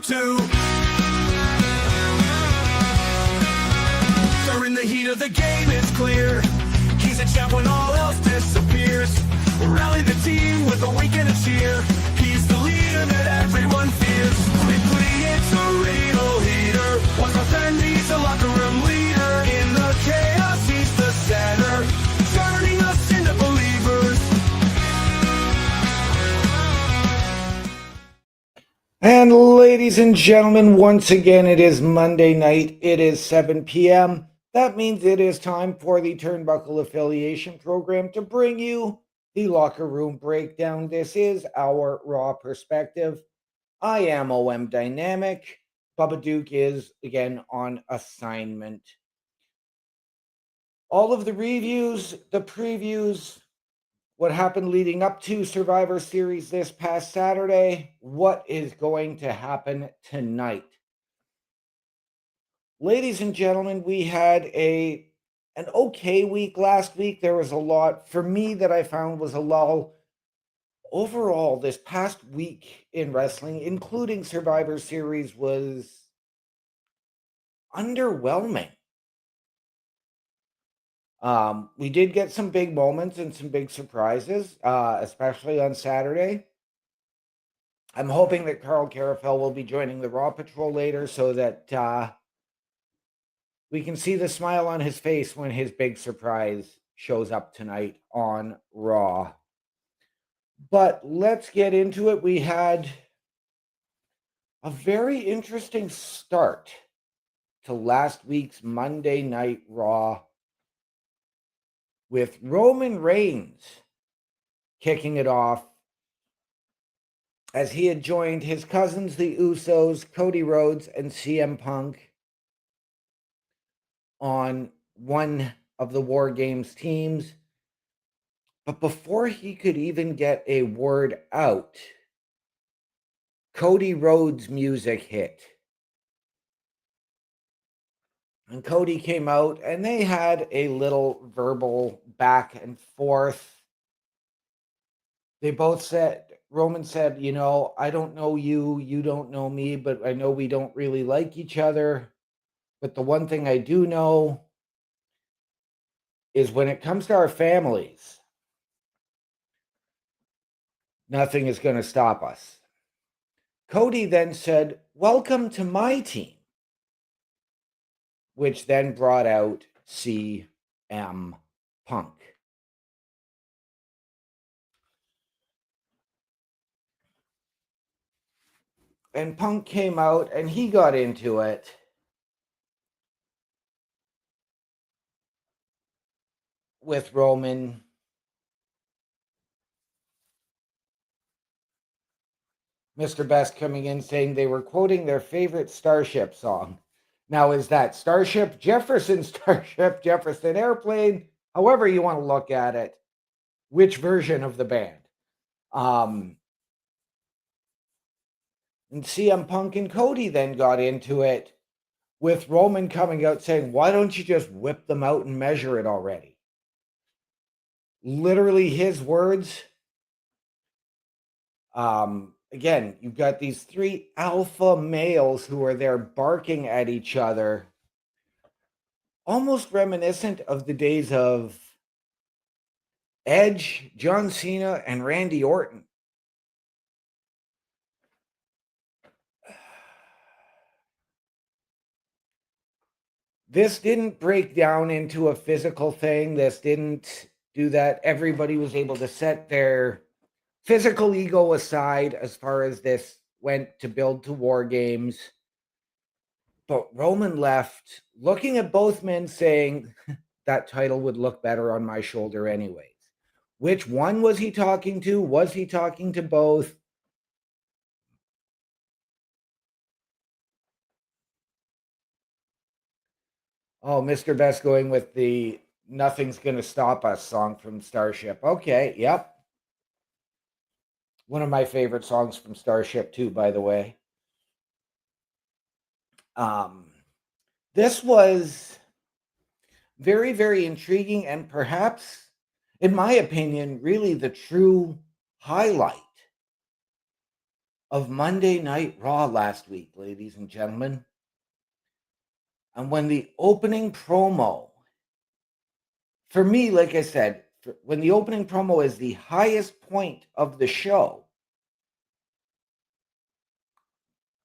too. During the heat of the game, it's clear he's a champ when all else disappears. Rally the team with a wink and a cheer. He's the leader that everyone fears. Quickly, it's a real heater. Once my friend, he's a locker room leader. In the chaos, he's the center, turning us into believers. And ladies and gentlemen, once again, it is Monday night. It is 7 p.m. That means it is time for the Turnbuckle Affiliation Program to bring you the Locker Room Breakdown. This is our Raw perspective. I am OM Dynamic. Bubba Duke is, again, on assignment. All of the reviews, the previews, what happened leading up to Survivor Series this past Saturday, what is going to happen tonight. Ladies and gentlemen, we had an okay week last week. There was a lot, for me, that I found was a lull. Overall, this past week in wrestling, including Survivor Series, was underwhelming. We did get some big moments and some big surprises, especially on Saturday. I'm hoping that Carl Carafel will be joining the Raw Patrol later so that we can see the smile on his face when his big surprise shows up tonight on Raw. But let's get into it. We had a very interesting start to last week's Monday Night Raw, with Roman Reigns kicking it off as he had joined his cousins, the Usos, Cody Rhodes, and CM Punk on one of the War Games teams. But before he could even get a word out, Cody Rhodes' music hit. And Cody came out and they had a little verbal back and forth. They both said, Roman said, you know, I don't know you, you don't know me, but I know we don't really like each other. But the one thing I do know is when it comes to our families, nothing is going to stop us. Cody then said, welcome to my team, which then brought out CM Punk. And Punk came out and he got into it. With Roman. Mr. Best coming in saying they were quoting their favorite Starship song. Now, is that Starship Jefferson, Starship Jefferson Airplane? However you want to look at it. Which version of the band? And CM Punk and Cody then got into it with Roman coming out saying, why don't you just whip them out and measure it already? Literally his words. Again, you've got these three alpha males who are there barking at each other, almost reminiscent of the days of Edge, John Cena, and Randy Orton. This didn't break down into a physical thing. This didn't do that. Everybody was able to set their physical ego aside as far as this went to build to War Games. But Roman left looking at both men saying, that title would look better on my shoulder anyways. Which one was he talking to? Was he talking to both? Oh, Mr. Best going with the Nothing's Gonna Stop Us song from Starship. Okay, yep. One of my favorite songs from Starship too, by the way. This was very, very intriguing and perhaps, in my opinion, really the true highlight of Monday Night Raw last week, ladies and gentlemen. And when the opening promo, for me, like I said, when the opening promo is the highest point of the show,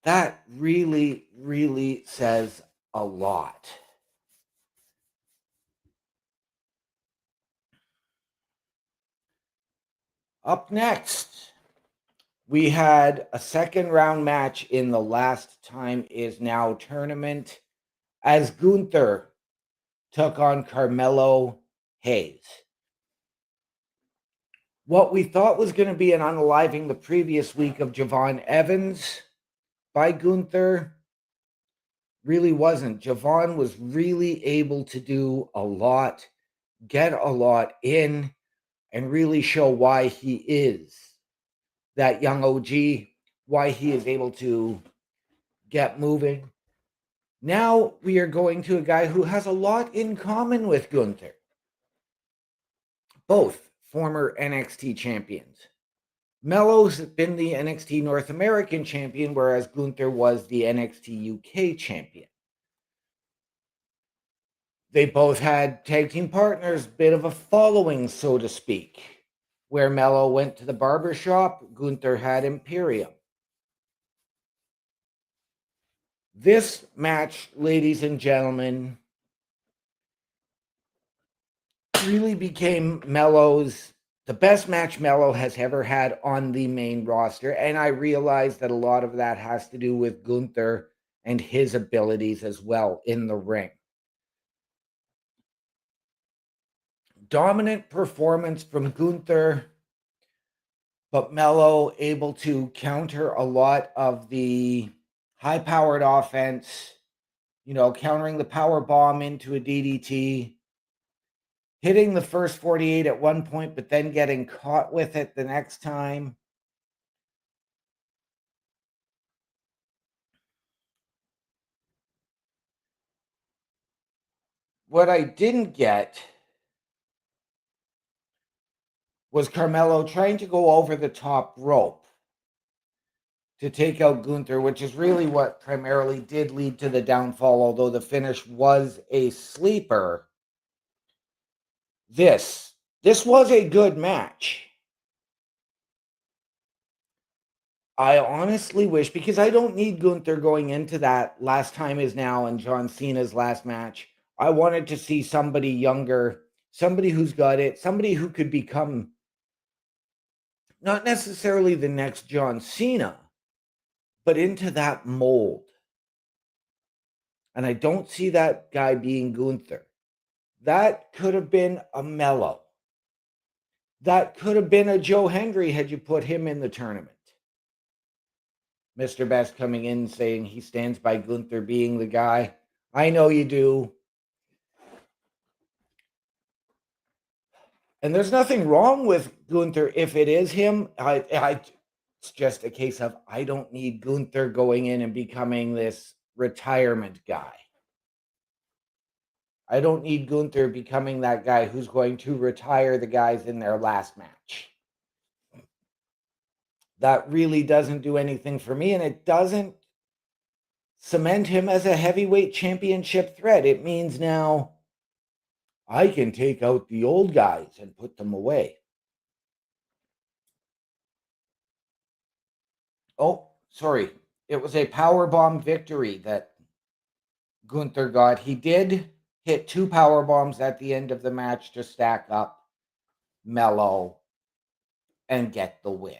that really, really says a lot. Up next, we had a second round match in the Last Time Is Now tournament as Gunther took on Carmelo Hayes. What we thought was going to be an unaliving the previous week of Javon Evans by Gunther really wasn't. Javon was really able to do a lot, get a lot in, and really show why he is that young OG, why he is able to get moving. Now we are going to a guy who has a lot in common with Gunther. Both former NXT champions. Melo's been the NXT North American champion, whereas Gunther was the NXT UK champion. They both had tag team partners, bit of a following, so to speak. Where Melo went to the barbershop, Gunther had Imperium. This match, ladies and gentlemen, really became the best match Melo has ever had on the main roster. And I realize that a lot of that has to do with Gunther and his abilities as well in the ring. Dominant performance from Gunther, but Melo able to counter a lot of the high-powered offense, countering the power bomb into a DDT, hitting the first 48 at one point, but then getting caught with it the next time. What I didn't get was Carmelo trying to go over the top rope to take out Gunther, which is really what primarily did lead to the downfall, although the finish was a sleeper. This was a good match. I honestly wish, because I don't need Gunther going into that Last Time Is Now and John Cena's last match. I wanted to see somebody younger, somebody who's got it, somebody who could become not necessarily the next John Cena, but into that mold. And I don't see that guy being Gunther. That could have been a Melo. That could have been a Joe Hendry had you put him in the tournament. Mr. Best coming in saying he stands by Gunther being the guy. I know you do. And there's nothing wrong with Gunther if it is him. It's just a case of I don't need Gunther going in and becoming this retirement guy. I don't need Gunther becoming that guy who's going to retire the guys in their last match. That really doesn't do anything for me, and it doesn't cement him as a heavyweight championship threat. It means now I can take out the old guys and put them away. Oh, sorry. It was a powerbomb victory that Gunther got. He did hit 2 power bombs at the end of the match to stack up Melo and get the win.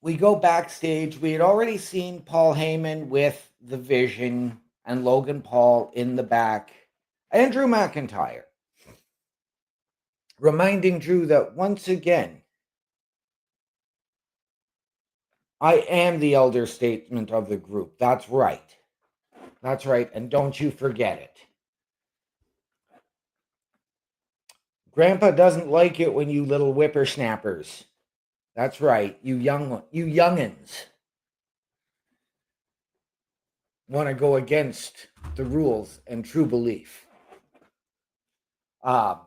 We go backstage. We had already seen Paul Heyman with the Vision and Logan Paul in the back, and Drew McIntyre, reminding Drew that once again, I am the elder statesman of the group. That's right. That's right. And don't you forget it. Grandpa doesn't like it when you little whippersnappers. That's right. You youngins want to go against the rules and true belief. Um,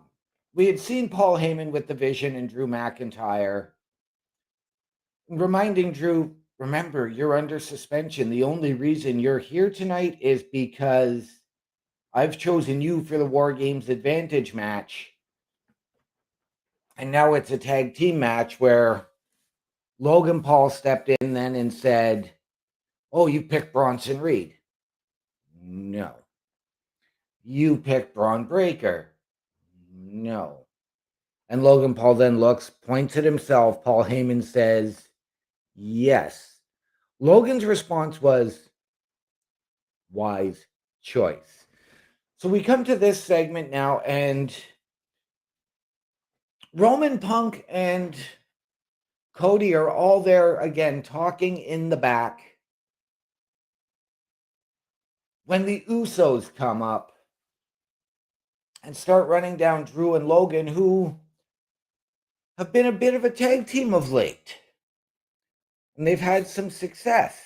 we had seen Paul Heyman with the Vision and Drew McIntyre, reminding Drew, remember, you're under suspension. The only reason you're here tonight is because I've chosen you for the War Games Advantage match. And now it's a tag team match where Logan Paul stepped in then and said, oh, you picked Bronson Reed. No. You picked Braun Breaker. No. And Logan Paul then looks, points at himself. Paul Heyman says, yes. Logan's response was, wise choice. So we come to this segment now, and Roman Punk and Cody are all there again, talking in the back, when the Usos come up and start running down Drew and Logan, who have been a bit of a tag team of late. And they've had some success.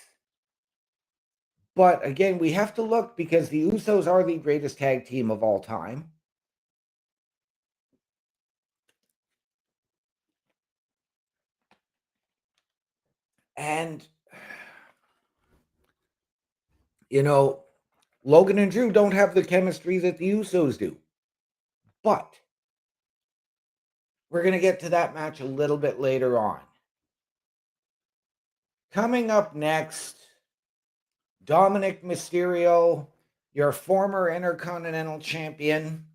But again, we have to look, because the Usos are the greatest tag team of all time. And, you know, Logan and Drew don't have the chemistry that the Usos do. But we're going to get to that match a little bit later on. Coming up next, Dominic Mysterio, your former Intercontinental Champion,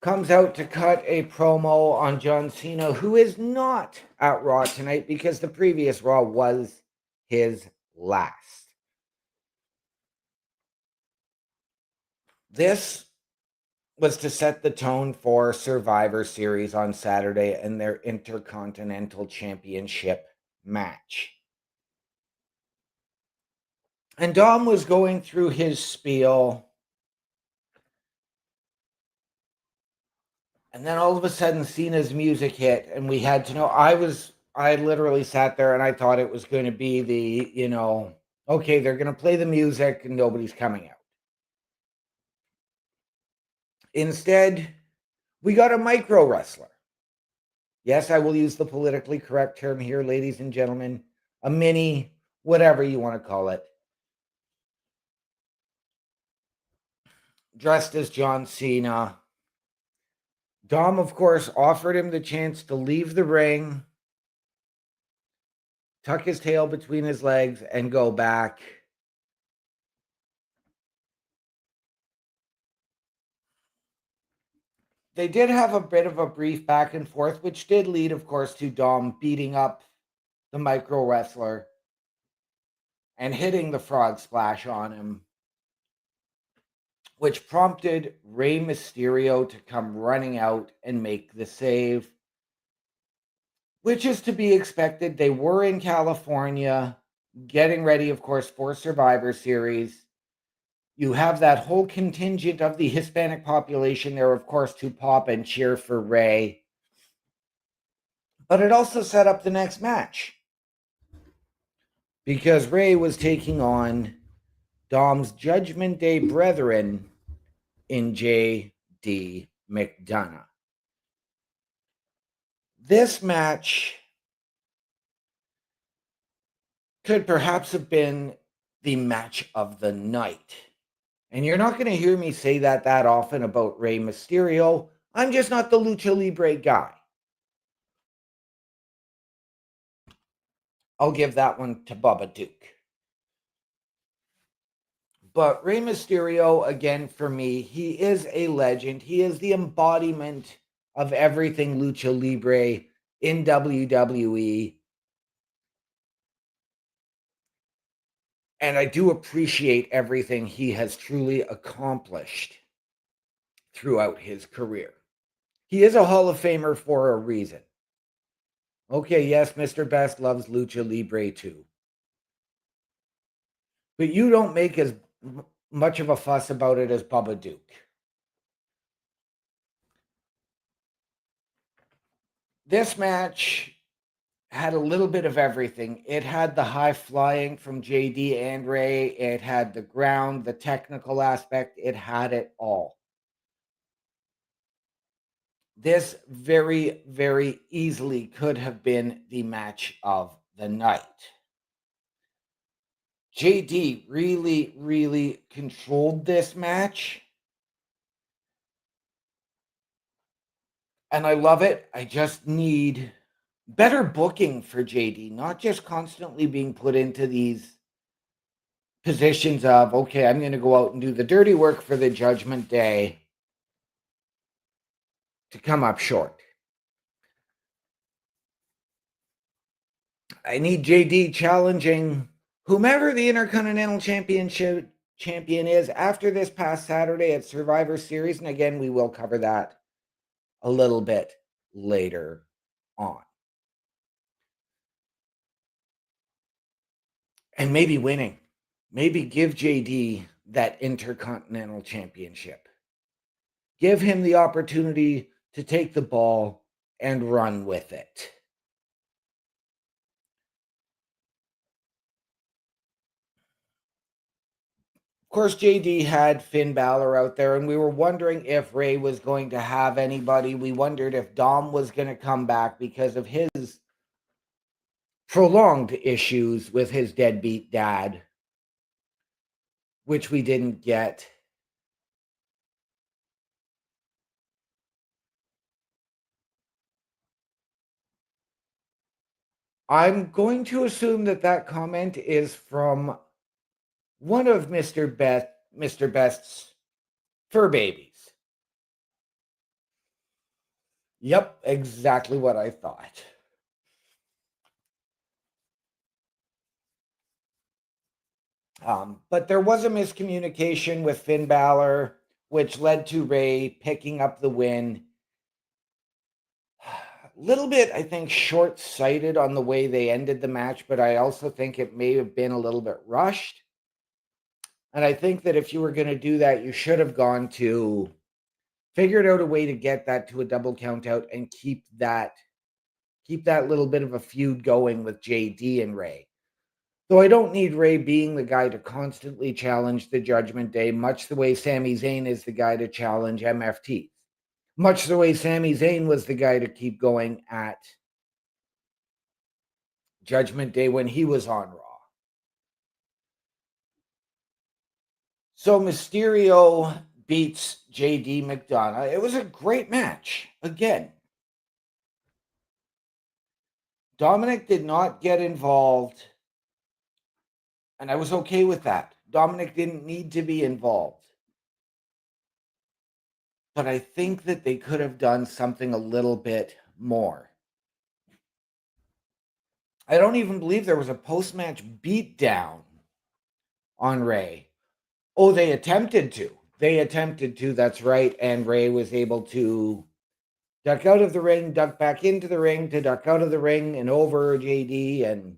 comes out to cut a promo on John Cena, who is not at Raw tonight because the previous Raw was his last. This was to set the tone for Survivor Series on Saturday and their Intercontinental Championship match. And Dom was going through his spiel, and then all of a sudden Cena's music hit, and we had to know. I literally sat there and I thought it was going to be the, okay, they're going to play the music and nobody's coming out. Instead, we got a micro wrestler. Yes, I will use the politically correct term here, ladies and gentlemen. A mini, whatever you want to call it. Dressed as John Cena. Dom, of course, offered him the chance to leave the ring, tuck his tail between his legs, and go back. They did have a bit of a brief back and forth, which did lead, of course, to Dom beating up the micro wrestler and hitting the frog splash on him, which prompted Rey Mysterio to come running out and make the save, which is to be expected. They were in California, getting ready, of course, for Survivor Series. You have that whole contingent of the Hispanic population there, of course, to pop and cheer for Rey. But it also set up the next match, because Rey was taking on Dom's Judgment Day brethren in J.D. McDonough. This match could perhaps have been the match of the night. And you're not going to hear me say that often about Rey Mysterio. I'm just not the Lucha Libre guy. I'll give that one to Bubba Duke. But Rey Mysterio, again, for me, he is a legend. He is the embodiment of everything Lucha Libre in WWE. And I do appreciate everything he has truly accomplished throughout his career. He is a Hall of Famer for a reason. Okay, yes, Mr. Best loves Lucha Libre too. But you don't make as much of a fuss about it as Bubba Duke. This match had a little bit of everything. It had the high flying from JD and Rey. It had the ground, the technical aspect. It had it all. This very, very easily could have been the match of the night. JD really, really controlled this match. And I love it. I just need better booking for JD, not just constantly being put into these positions of, okay, I'm going to go out and do the dirty work for the Judgment Day to come up short. I need JD challenging whomever the Intercontinental Championship champion is after this past Saturday at Survivor Series. And again, we will cover that a little bit later on. And maybe winning. Maybe give JD that Intercontinental Championship. Give him the opportunity to take the ball and run with it. Of course, JD had Finn Balor out there, and we were wondering if Ray was going to have anybody. We wondered if Dom was going to come back because of his prolonged issues with his deadbeat dad, which we didn't get. I'm going to assume that that comment is from one of Mr. Best's fur babies. Yep, exactly what I thought. But there was a miscommunication with Finn Balor, which led to Ray picking up the win. A little bit, I think, short-sighted on the way they ended the match, but I also think it may have been a little bit rushed. And I think that if you were going to do that, you should have figured out a way to get that to a double count out and keep that little bit of a feud going with JD and Ray. Though I don't need Ray being the guy to constantly challenge the Judgment Day, much the way Sami Zayn is the guy to challenge MFT. Much the way Sami Zayn was the guy to keep going at Judgment Day when he was on Raw. So Mysterio beats JD McDonough. It was a great match. Again, Dominic did not get involved, and I was okay with that. Dominic didn't need to be involved. But I think that they could have done something a little bit more. I don't even believe there was a post-match beatdown on Ray. Oh, they attempted to. That's right. And Ray was able to duck out of the ring, duck back into the ring, to duck out of the ring and over JD and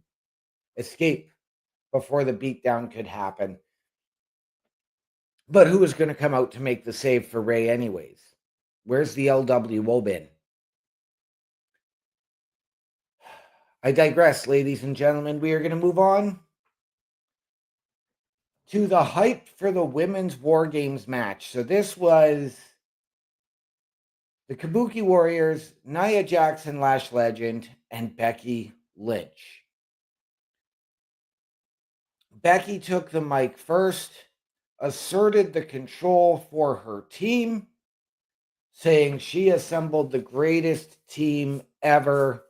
escape before the beatdown could happen. But who was going to come out to make the save for Ray anyways? Where's the LWO been? I digress, ladies and gentlemen. We are going to move on to the hype for the women's War Games match. So this was the Kabuki Warriors, Nia Jackson, Lash Legend, and Becky Lynch. Becky took the mic first, asserted the control for her team, saying she assembled the greatest team ever,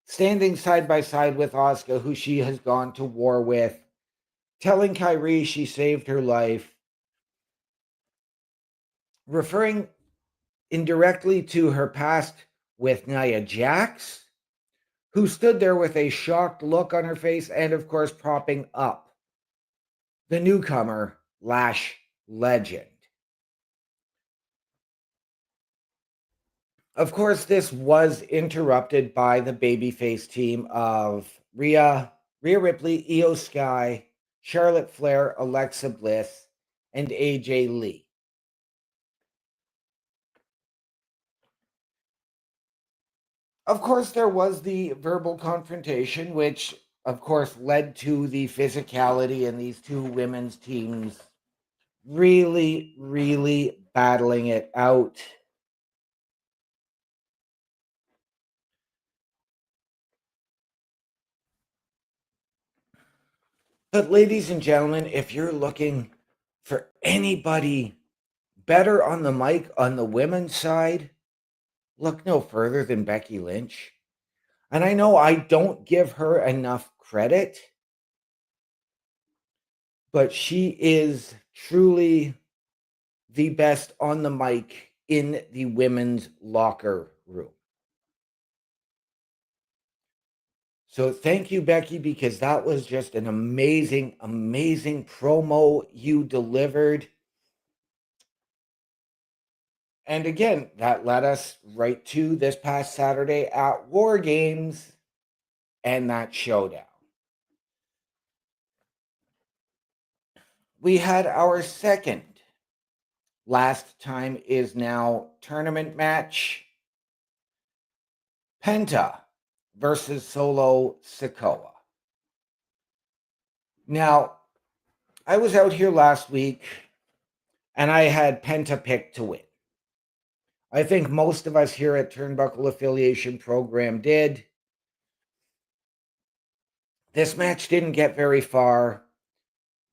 standing side by side with Asuka, who she has gone to war with, telling Kyrie she saved her life, referring indirectly to her past with Nia Jax, who stood there with a shocked look on her face, and of course propping up the newcomer, Lash Legend. Of course, this was interrupted by the babyface team of Rhea Ripley, Io Sky, Charlotte Flair, Alexa Bliss, and AJ Lee. Of course, there was the verbal confrontation, which, of course, led to the physicality in these two women's teams really, really battling it out. But ladies and gentlemen, if you're looking for anybody better on the mic on the women's side, look no further than Becky Lynch. And I know I don't give her enough credit, but she is truly the best on the mic in the women's locker room. So thank you, Becky, because that was just an amazing, amazing promo you delivered. And again, that led us right to this past Saturday at War Games and that showdown. We had our second last time is now tournament match. Penta versus Solo Sikoa. Now, I was out here last week and I had Penta picked to win. I think most of us here at Turnbuckle Affiliation Program did. This match didn't get very far.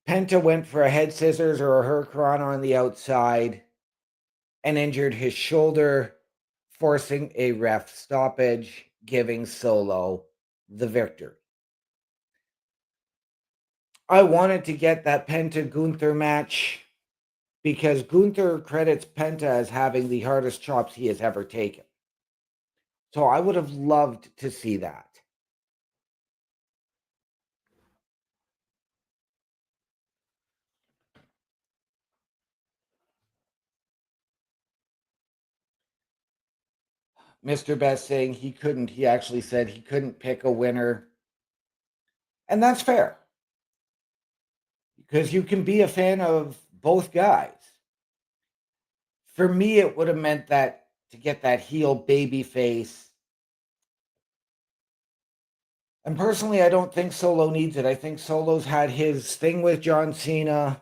Penta went for a head scissors or a hurricanrana on the outside and injured his shoulder, forcing a ref stoppage, giving Solo the victory. I wanted to get that Penta Gunther match because Gunther credits Penta as having the hardest chops he has ever taken. So I would have loved to see that. Mr. Best saying he actually said he couldn't pick a winner. And that's fair. Because you can be a fan of both guys. For me, it would have meant that to get that heel baby face. And personally, I don't think Solo needs it. I think Solo's had his thing with John Cena.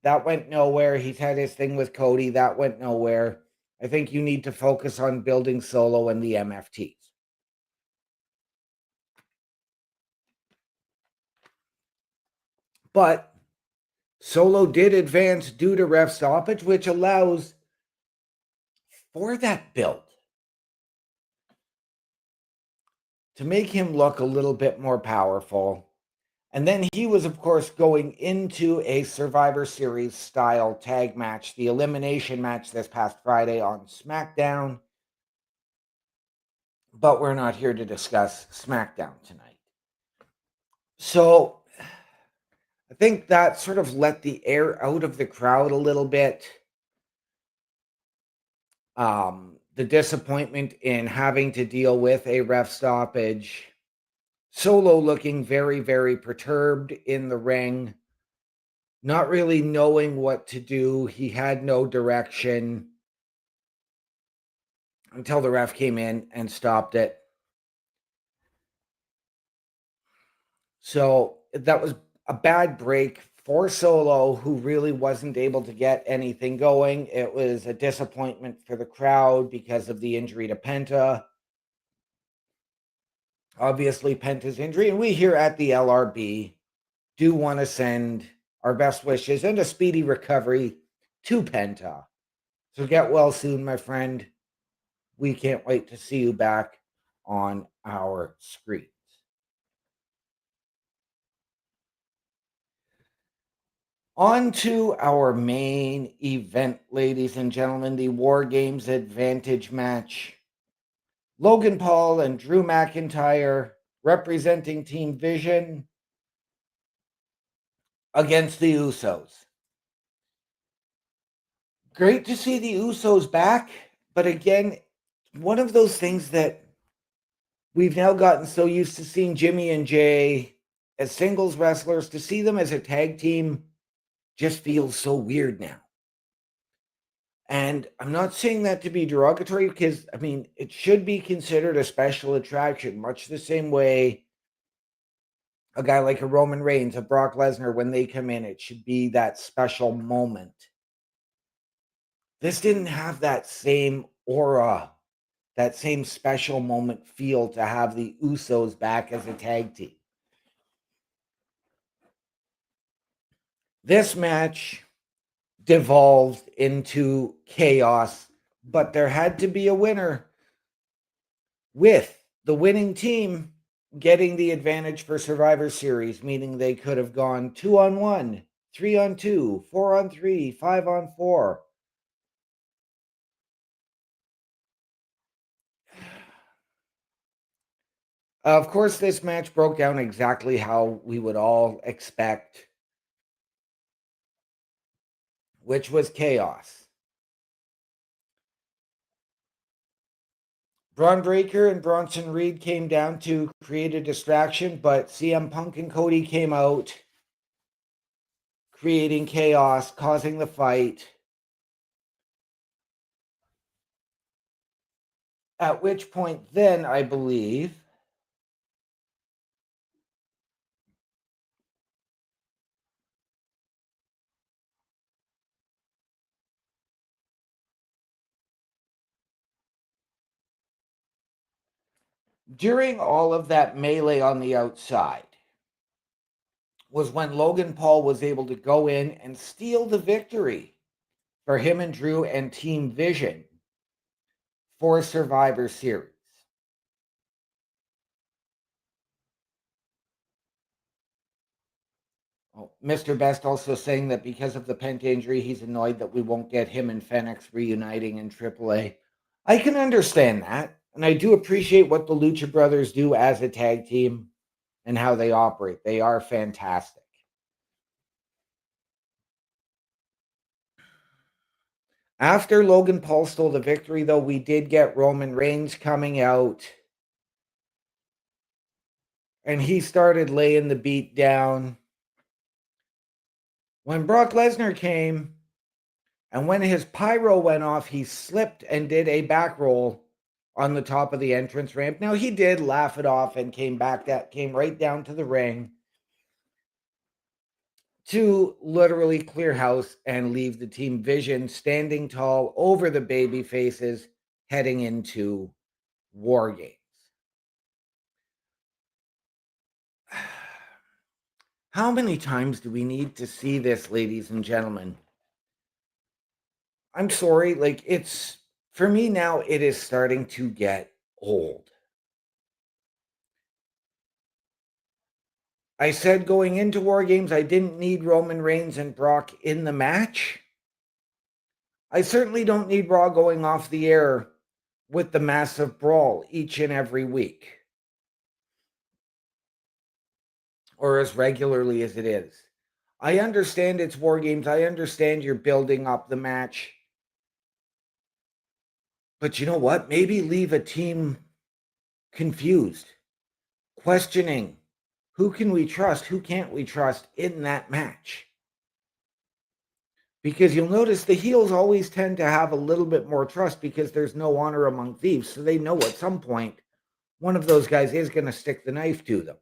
That went nowhere. He's had his thing with Cody. That went nowhere. I think you need to focus on building Solo and the MFTs. But Solo did advance due to ref stoppage, which allows for that build to make him look a little bit more powerful. And then he was, of course, going into a Survivor Series style tag match, the elimination match this past Friday on SmackDown. But we're not here to discuss SmackDown tonight. So I think that sort of let the air out of the crowd a little bit. The disappointment in having to deal with a ref stoppage. Solo looking very, very perturbed in the ring. Not really knowing what to do. He had no direction until the ref came in and stopped it. So that was a bad break for Solo, who really wasn't able to get anything going. It was a disappointment for the crowd because of the injury to Penta. Obviously, Penta's injury. And we here at the LRB do want to send our best wishes and a speedy recovery to Penta. So get well soon, my friend. We can't wait to see you back on our screens. On to our main event, ladies and gentlemen, the War Games Advantage match. Logan Paul and Drew McIntyre representing Team Vision against the Usos. Great to see the Usos back, but again, one of those things that we've now gotten so used to seeing Jimmy and Jay as singles wrestlers, to see them as a tag team just feels so weird now. And I'm not saying that to be derogatory because, I mean, it should be considered a special attraction, much the same way a guy like a Roman Reigns, a Brock Lesnar, when they come in, it should be that special moment. This didn't have that same aura, that same special moment feel to have the Usos back as a tag team. This match devolved into chaos, but there had to be a winner, with the winning team getting the advantage for Survivor Series, meaning they could have gone 2-on-1, 3-on-2, 4-on-3, 5-on-4. Of course, this match broke down exactly how we would all expect, which was chaos. Braun Breaker and Bronson Reed came down to create a distraction, but CM Punk and Cody came out, creating chaos, causing the fight. At which point then, I believe, during all of that melee on the outside, was when Logan Paul was able to go in and steal the victory for him and Drew and Team Vision for Survivor Series. Oh, Mr. Best also saying that because of the Penta injury, he's annoyed that we won't get him and Fenix reuniting in AAA. I can understand that, and I do appreciate what the Lucha Brothers do as a tag team and how they operate. They are fantastic. After Logan Paul stole the victory, though, we did get Roman Reigns coming out, and he started laying the beat down. When Brock Lesnar came, and when his pyro went off, he slipped and did a back roll on the top of the entrance ramp. Now, he did laugh it off and came right down to the ring to literally clear house and leave the Team Vision standing tall over the baby faces heading into War Games. How many times do we need to see this, ladies and gentlemen? I'm sorry, for me now, it is starting to get old. I said going into War Games, I didn't need Roman Reigns and Brock in the match. I certainly don't need Raw going off the air with the massive brawl each and every week, or as regularly as it is. I understand it's War Games. I understand you're building up the match. But you know what? Maybe leave a team confused, questioning who can we trust, who can't we trust in that match. Because you'll notice the heels always tend to have a little bit more trust because there's no honor among thieves. So they know at some point one of those guys is going to stick the knife to them.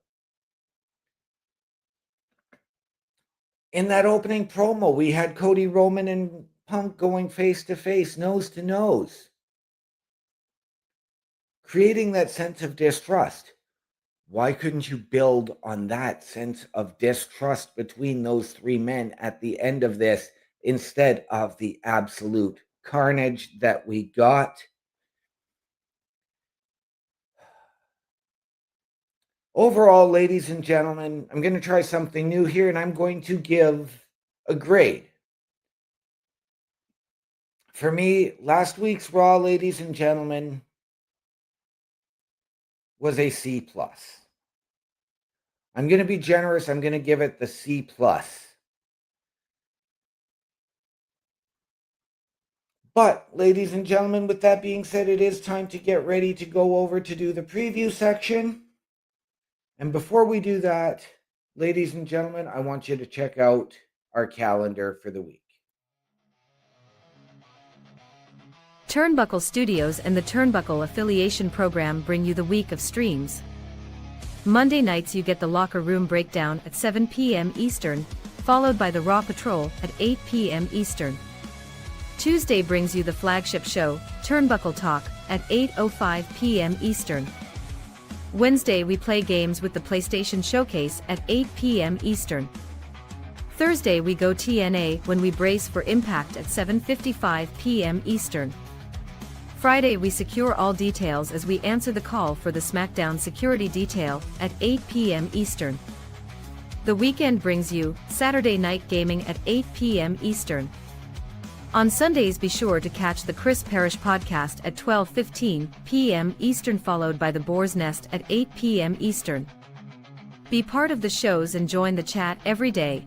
In that opening promo, we had Cody, Roman, and Punk going face to face, nose to nose, creating that sense of distrust. Why couldn't you build on that sense of distrust between those three men at the end of this instead of the absolute carnage that we got? Overall, ladies and gentlemen, I'm going to try something new here, and I'm going to give a grade. For me, last week's Raw, ladies and gentlemen, was a C+. I'm going to be generous. I'm going to give it the C+. But, ladies and gentlemen, with that being said, it is time to get ready to go over to do the preview section. And before we do that, ladies and gentlemen, I want you to check out our calendar for the week. Turnbuckle Studios and the Turnbuckle Affiliation Program bring you the week of streams. Monday nights you get the Locker Room Breakdown at 7 p.m. Eastern, followed by the Raw Patrol at 8 p.m. Eastern. Tuesday brings you the flagship show, Turnbuckle Talk, at 8:05 p.m. Eastern. Wednesday we play games with the PlayStation Showcase at 8 p.m. Eastern. Thursday we go TNA when we brace for Impact at 7:55 p.m. Eastern. Friday we secure all details as we answer the call for the SmackDown security detail at 8 p.m. Eastern. The weekend brings you Saturday Night Gaming at 8 p.m. Eastern. On Sundays be sure to catch the Chris Parrish podcast at 12:15 p.m. Eastern, followed by the Boar's Nest at 8 p.m. Eastern. Be part of the shows and join the chat every day.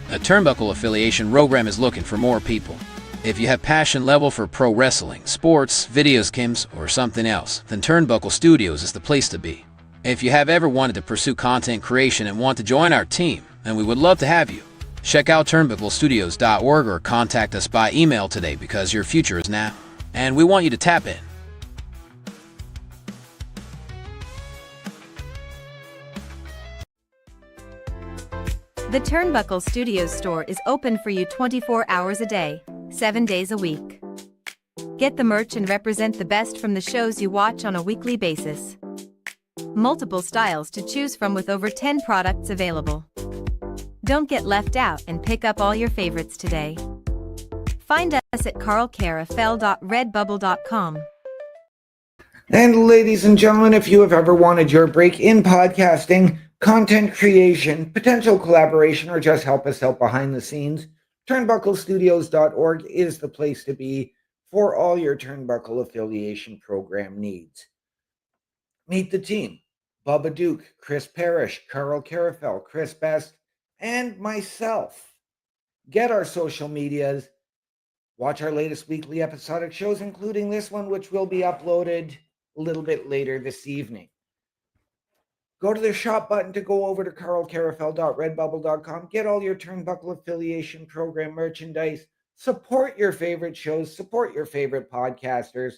A Turnbuckle affiliation program is looking for more people. If you have passion level for pro wrestling, sports, video games, or something else, then Turnbuckle Studios is the place to be. If you have ever wanted to pursue content creation and want to join our team, then we would love to have you. Check out turnbucklestudios.org or contact us by email today because your future is now, and we want you to tap in. The Turnbuckle Studios store is open for you 24 hours a day, 7 days a week. Get the merch and represent the best from the shows you watch on a weekly basis. Multiple styles to choose from with over 10 products available. Don't get left out and pick up all your favorites today. Find us at carlcarafel.redbubble.com. And ladies and gentlemen, if you have ever wanted your break in podcasting, content creation, potential collaboration, or just help us out behind the scenes, turnbucklestudios.org is the place to be for all your Turnbuckle affiliation program needs. Meet the team: Bubba Duke, Chris Parrish, Carl Carafel, Chris Best, and myself. Get our social medias. Watch our latest weekly episodic shows, including this one, which will be uploaded a little bit later this evening. Go to the shop button to go over to carlcarafel.redbubble.com. Get all your Turnbuckle affiliation program merchandise. Support your favorite shows. Support your favorite podcasters.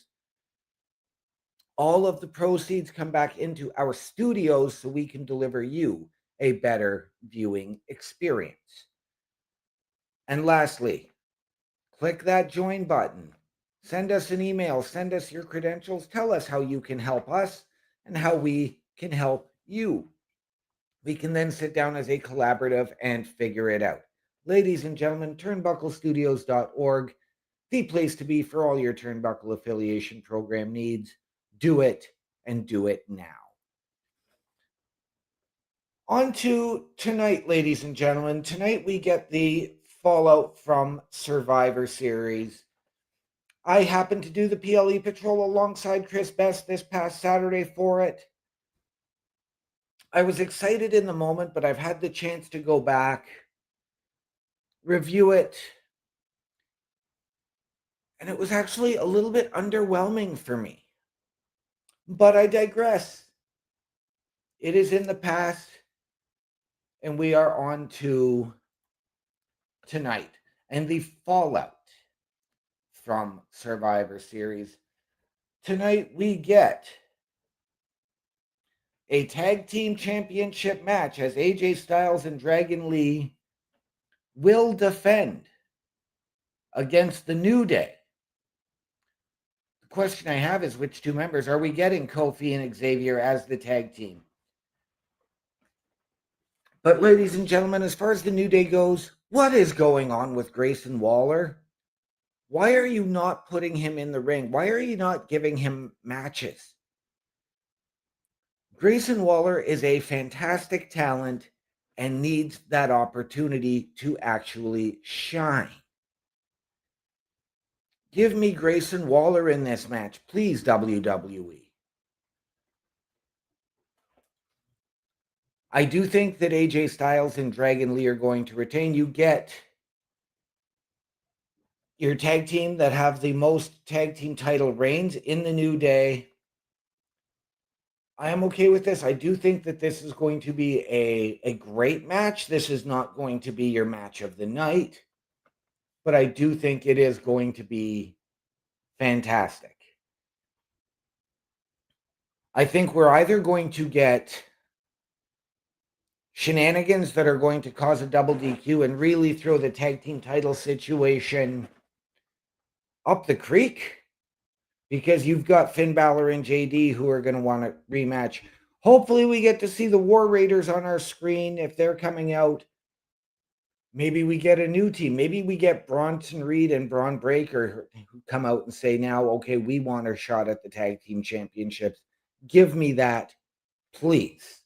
All of the proceeds come back into our studios so we can deliver you a better viewing experience. And lastly, click that join button. Send us an email. Send us your credentials. Tell us how you can help us and how we can help you. We can then sit down as a collaborative and figure it out. Ladies and gentlemen, turnbucklestudios.org, the place to be for all your Turnbuckle affiliation program needs. Do it, and do it now. On to tonight, ladies and gentlemen. Tonight we get the fallout from Survivor Series. I happened to do the PLE Patrol alongside Chris Best this past Saturday for it. I was excited in the moment, but I've had the chance to go back, review it, and it was actually a little bit underwhelming for me. But I digress. It is in the past, and we are on to tonight and the fallout from Survivor Series. Tonight we get a tag team championship match as AJ Styles and Dragon Lee will defend against the New Day. The question I have is, which two members are we getting? Kofi and Xavier as the tag team. But ladies and gentlemen, as far as the New Day goes, what is going on with Grayson Waller? Why are you not putting him in the ring? Why are you not giving him matches? Grayson Waller is a fantastic talent and needs that opportunity to actually shine. Give me Grayson Waller in this match, please, WWE. I do think that AJ Styles and Dragon Lee are going to retain. You get your tag team that have the most tag team title reigns in the New Day. I am okay with this. I do think that this is going to be a great match. This is not going to be your match of the night, but I do think it is going to be fantastic. I think we're either going to get shenanigans that are going to cause a double DQ and really throw the tag team title situation up the creek, because you've got Finn Balor and JD who are going to want to rematch, Hopefully we get to see the War Raiders on our screen if they're coming out. Maybe we get a new team. Maybe we get Bronson Reed and Braun Breaker who come out and say now, okay, we want our shot at the tag team championships. Give me that, please.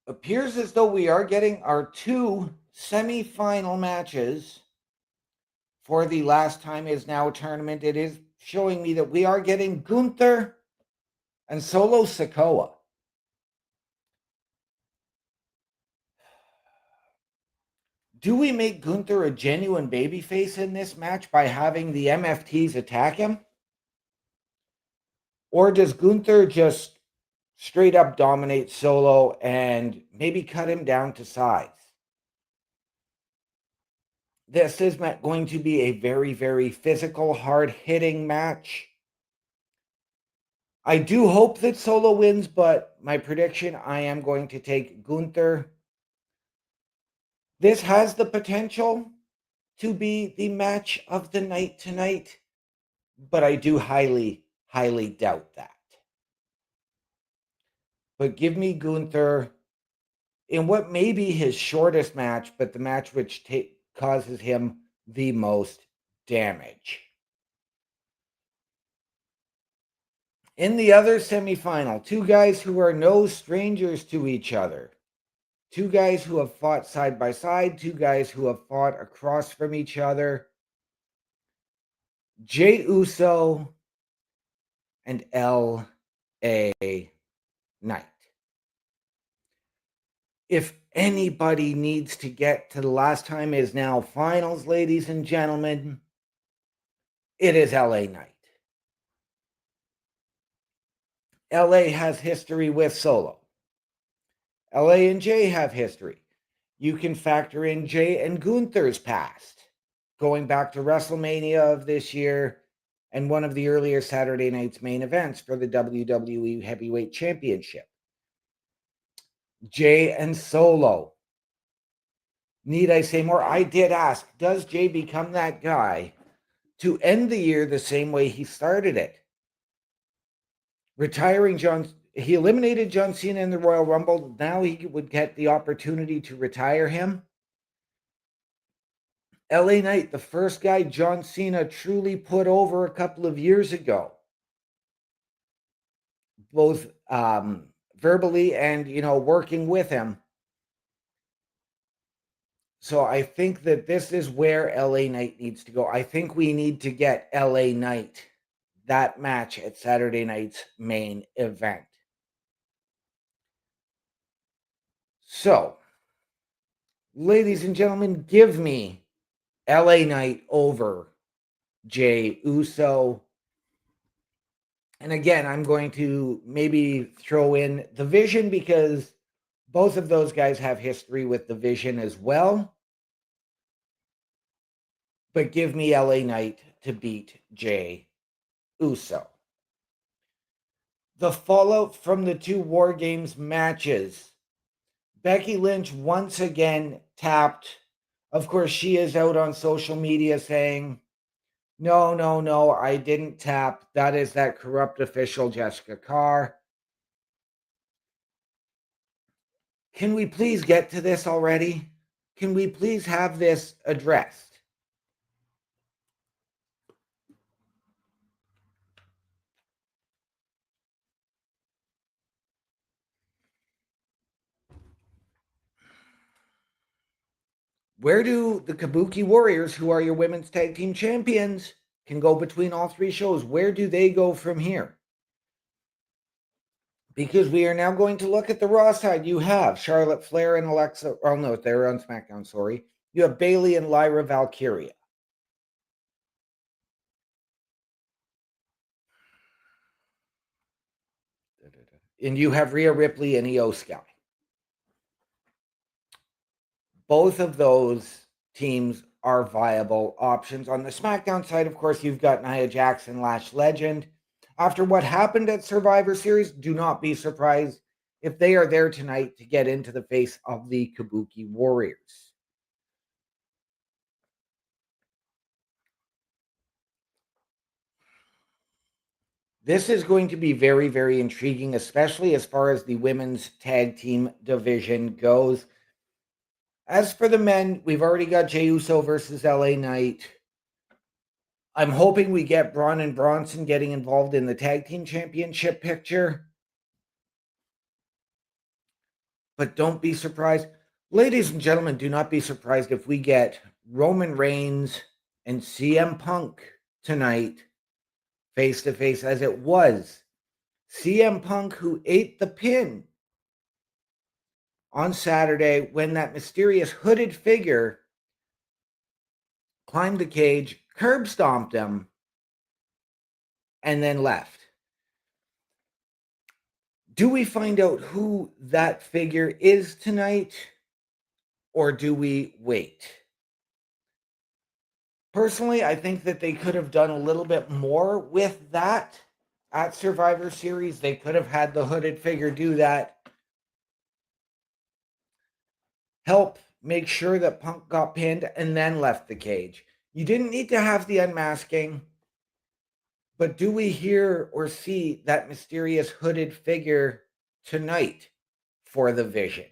Appears as though we are getting our 2 semi-final matches for the Last Time Is Now tournament. It is showing me that we are getting Gunther and Solo Sikoa. Do we make Gunther a genuine babyface in this match by having the MFTs attack him? Or does Gunther just straight up dominate Solo and maybe cut him down to size? This is going to be a very, very physical, hard-hitting match. I do hope that Solo wins, but my prediction, I am going to take Gunther. This has the potential to be the match of the night tonight, but I do highly, highly doubt that. But give me Gunther in what may be his shortest match, but the match which causes him the most damage. In the other semifinal, 2 guys who are no strangers to each other. 2 guys who have fought side by side, 2 guys who have fought across from each other. Jey Uso and L.A. Knight. If anybody needs to get to the Last Time Is Now finals, ladies and gentlemen, it is L.A. Knight. L.A. has history with Solo. L.A. and Jay have history. You can factor in Jay and Gunther's past, going back to WrestleMania of this year and one of the earlier Saturday night's main events for the WWE Heavyweight Championship. Jay and Solo. Need I say more? I did ask, does Jay become that guy to end the year the same way he started it? Retiring he eliminated John Cena in the Royal Rumble. Now he would get the opportunity to retire him. LA Knight, the first guy John Cena truly put over a couple of years ago, both verbally and, working with him. So I think that this is where LA Knight needs to go. I think we need to get LA Knight that match at Saturday night's main event. So, ladies and gentlemen, give me LA Knight over Jey Uso. And again, I'm going to maybe throw in the Vision because both of those guys have history with the Vision as well. But give me LA Knight to beat Jey Uso. The fallout from the 2 War Games matches. Becky Lynch once again tapped. Of course, she is out on social media saying, no, I didn't tap. That is that corrupt official, Jessica Carr. Can we please get to this already? Can we please have this addressed? Where do the Kabuki Warriors, who are your women's tag team champions, can go between all 3 shows? Where do they go from here? Because we are now going to look at the Raw side. You have Charlotte Flair and Alexa. Oh, no, they're on SmackDown, sorry. You have Bayley and Lyra Valkyria. And you have Rhea Ripley and Io Sky. Both of those teams are viable options. On the SmackDown side, of course, you've got Nia Jackson, Lash Legend. After what happened at Survivor Series, do not be surprised if they are there tonight to get into the face of the Kabuki Warriors. This is going to be very, very intriguing, especially as far as the women's tag team division goes. As for the men, we've already got Jey Uso versus LA Knight. I'm hoping we get Braun and Bronson getting involved in the tag team championship picture. But don't be surprised. Ladies and gentlemen, do not be surprised if we get Roman Reigns and CM Punk tonight face to face, as it was CM Punk who ate the pin on Saturday when that mysterious hooded figure climbed the cage, curb stomped him, and then left. Do we find out who that figure is tonight, or do we wait? Personally, I think that they could have done a little bit more with that at Survivor Series. They could have had the hooded figure do that. Help make sure that Punk got pinned and then left the cage. You didn't need to have the unmasking, but do we hear or see that mysterious hooded figure tonight for the Vision?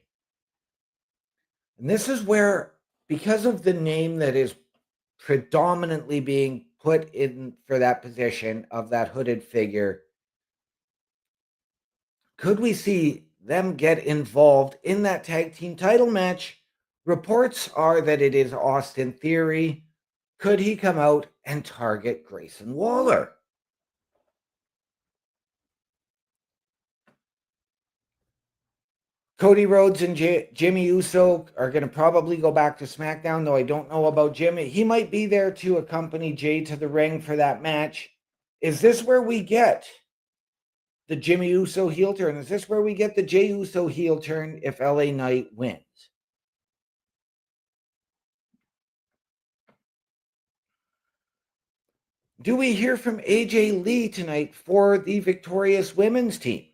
And this is where, because of the name that is predominantly being put in for that position of that hooded figure, could we see them get involved in that tag team title match? Reports are that it is Austin Theory. Could he come out and target Grayson Waller? Cody Rhodes and Jimmy Uso are going to probably go back to SmackDown, though I don't know about Jimmy. He might be there to accompany Jay to the ring for that match. Is this where we get the Jimmy Uso heel turn? Is this where we get the Jey Uso heel turn if LA Knight wins? Do we hear from AJ Lee tonight for the victorious women's team?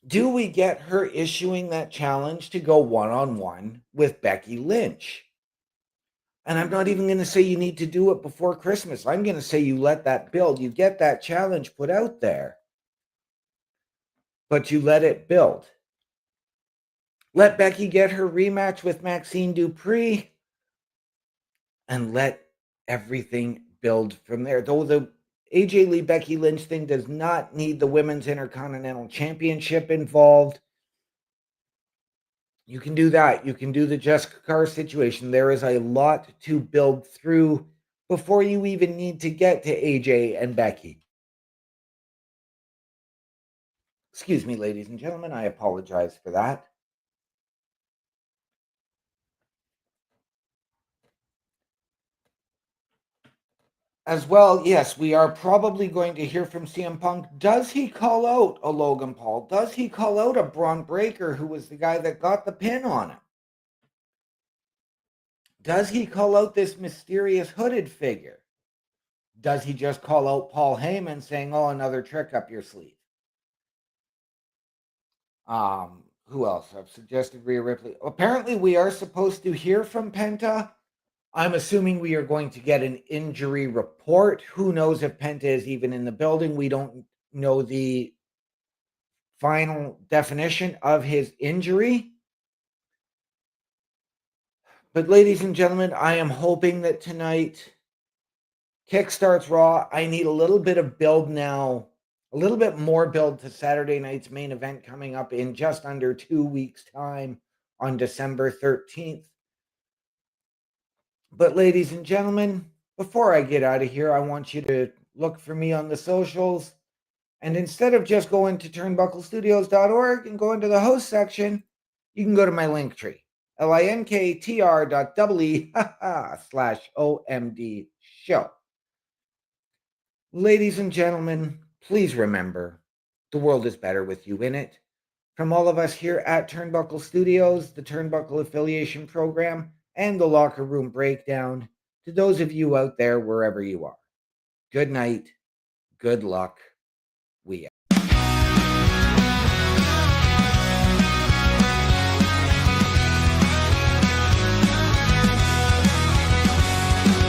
Do we get her issuing that challenge to go one-on-one with Becky Lynch? And I'm not even going to say you need to do it before Christmas. I'm going to say you let that build. You get that challenge put out there, but you let it build. Let Becky get her rematch with Maxine Dupree and let everything build from there. Though the AJ Lee Becky Lynch thing does not need the Women's Intercontinental Championship involved. You can do that. You can do the Jessica Carr situation. There is a lot to build through before you even need to get to AJ and Becky. Excuse me, ladies and gentlemen. I apologize for that. As well, yes, we are probably going to hear from CM Punk. Does he call out a Logan Paul? Does he call out a Braun Breaker, who was the guy that got the pin on him? Does he call out this mysterious hooded figure? Does he just call out Paul Heyman saying, oh, another trick up your sleeve? Who else? I've suggested Rhea Ripley. Apparently, we are supposed to hear from Penta. I'm assuming we are going to get an injury report. Who knows if Penta is even in the building? We don't know the final definition of his injury. But ladies and gentlemen, I am hoping that tonight kickstarts Raw. I need a little bit of build now, a little bit more build to Saturday night's main event coming up in just under 2 weeks' time on December 13th. But ladies and gentlemen, before I get out of here, I want you to look for me on the socials. And instead of just going to turnbucklestudios.org and go into the host section, you can go to my link tree, linktr.ee/OMD show. Ladies and gentlemen, please remember, the world is better with you in it. From all of us here at Turnbuckle Studios, the Turnbuckle Affiliation Program, and the Locker Room Breakdown, to those of you out there wherever you are, good night, good luck, we out.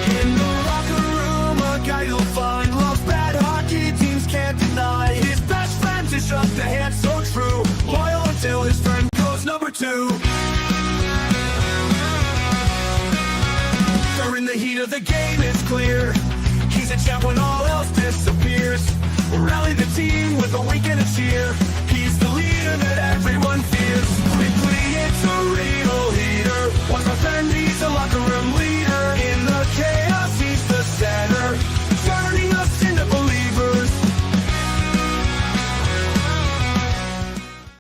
In the locker room, a guy you'll find loves bad hockey too. During the heat of the game, it's clear he's a champ when all else disappears.